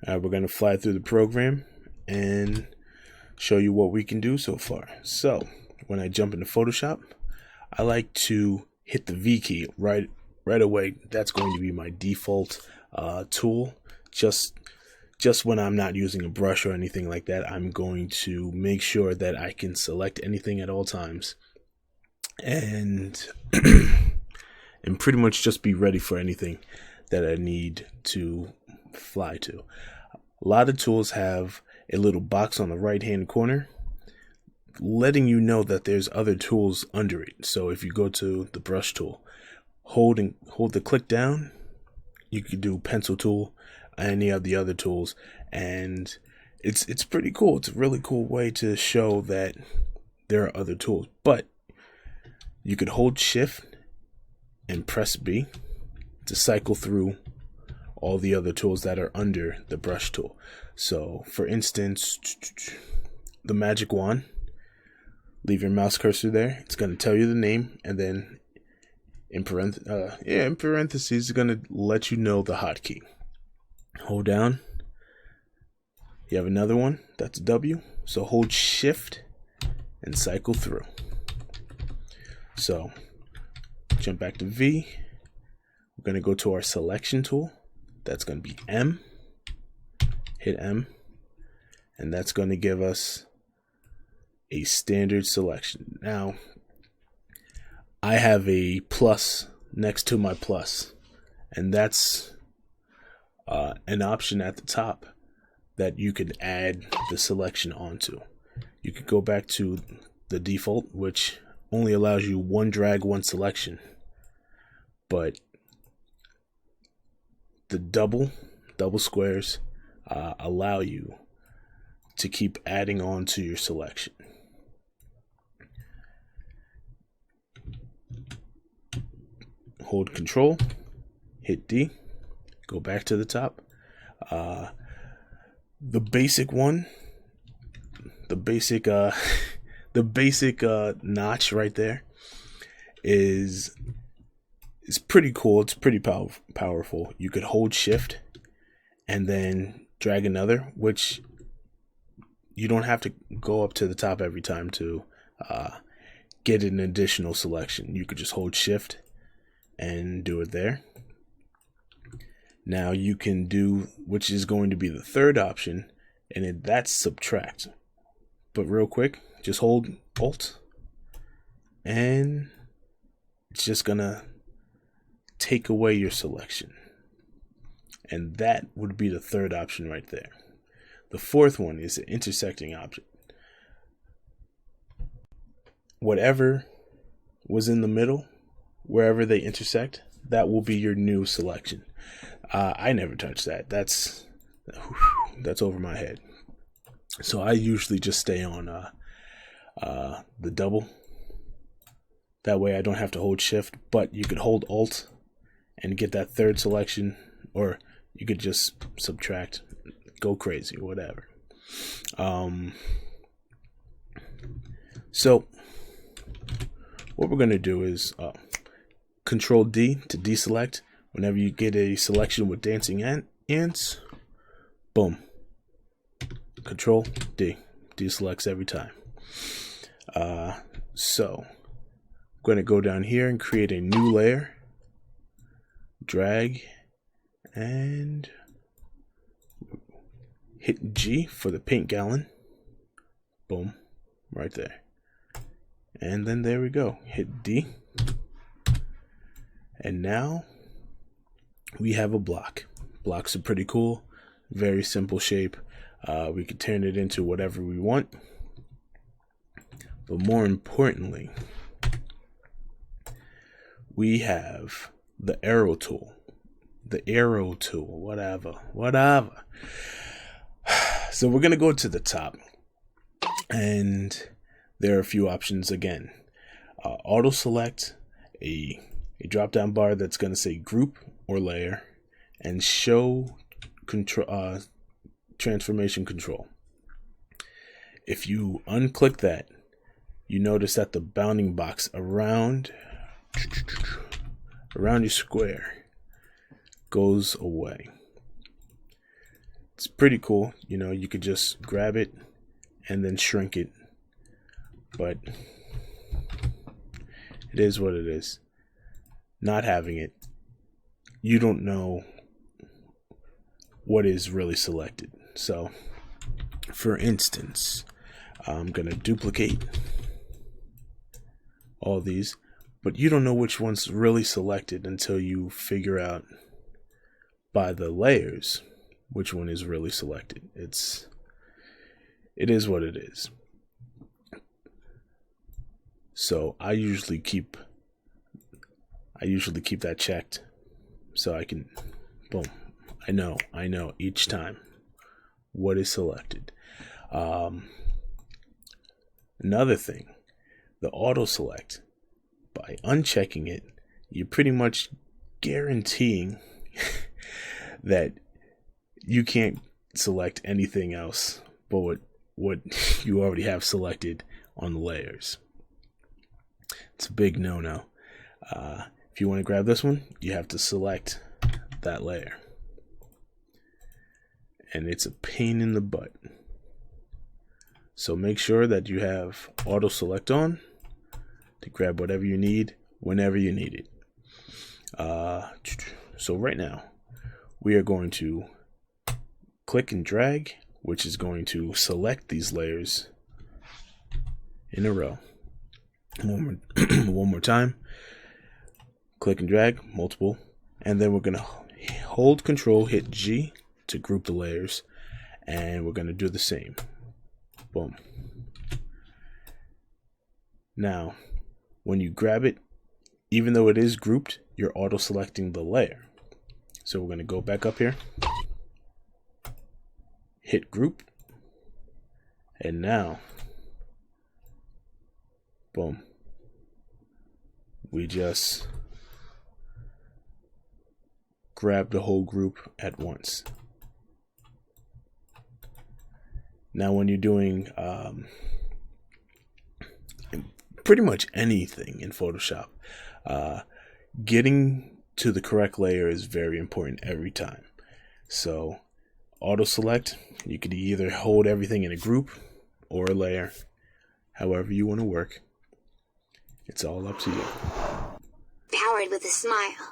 We're going to fly through the program and show you what we can do so far. So when I jump into Photoshop, I like to hit the V key right away. That's going to be my default tool. Just when I'm not using a brush or anything like that, I'm going to make sure that I can select anything at all times and and pretty much just be ready for anything that I need to fly to. A lot of tools have a little box on the right hand corner letting you know that there's other tools under it. So if you go to the brush tool, hold the click down, you could do pencil tool, any of the other tools, and it's pretty cool. It's a really cool way to show that there are other tools. But you could hold shift and press B to cycle through all the other tools that are under the brush tool. So for instance, the magic wand, leave your mouse cursor there. It's going to tell you the name, and then in parentheses, it's going to let you know the hotkey. Hold down. You have another one. That's W. So hold shift and cycle through. So jump back to V. We're going to go to our selection tool. That's going to be M. Hit M. And that's going to give us a standard selection. Now, I have a plus next to my plus, and that's an option at the top that you can add the selection onto. You could go back to the default, which only allows you one drag, one selection, but the double squares allow you to keep adding on to your selection. Hold Control, hit D, go back to the top. The basic one, the basic notch right there is pretty cool. It's pretty powerful. You could hold shift and then drag another, which you don't have to go up to the top every time to get an additional selection. You could just hold shift and do it there. Now you can do, which is going to be the third option, and that's subtract. But real quick, just hold Alt, and it's just gonna take away your selection. And that would be the third option right there. The fourth one is the intersecting option. Whatever was in the middle, wherever they intersect, that will be your new selection. I never touch that. That's over my head. So I usually just stay on the double. That way I don't have to hold shift, but you could hold Alt and get that third selection, or you could just subtract, go crazy, whatever. So what we're going to do is Control D to deselect. Whenever you get a selection with dancing ants, boom. Control D, deselects every time. So I'm going to go down here and create a new layer. Drag and hit G for the paint gallon. Boom, right there. And then there we go. Hit D. And now we have a block. Blocks are pretty cool. Very simple shape. We could turn it into whatever we want. But more importantly, we have the arrow tool. Whatever. So we're going to go to the top. And there are a few options again. Auto select, a drop down bar that's going to say group or layer, and show control, transformation control. If you unclick that, you notice that the bounding box around your square goes away. It's pretty cool. You could just grab it and then shrink it. But it is what it is. Not having it, you don't know what is really selected. So, for instance, I'm going to duplicate all these, but you don't know which one's really selected until you figure out by the layers which one is really selected. It is what it is. So I usually keep that checked so I can, boom, I know each time what is selected. Another thing, the auto select, by unchecking it, you're pretty much guaranteeing that you can't select anything else but what you already have selected on the layers. It's a big no-no. If you want to grab this one, you have to select that layer. And it's a pain in the butt. So make sure that you have auto select on to grab whatever you need whenever you need it. So right now, we are going to click and drag, which is going to select these layers in a row. One more time. Click and drag, multiple. And then we're going to hold Control, hit G to group the layers. And we're going to do the same. Boom. Now, when you grab it, even though it is grouped, you're auto-selecting the layer. So we're going to go back up here. Hit group. And now, boom. We just grab the whole group at once. Now, when you're doing pretty much anything in Photoshop, getting to the correct layer is very important every time. So, auto select, you could either hold everything in a group or a layer, however you want to work. It's all up to you. Powered with a smile.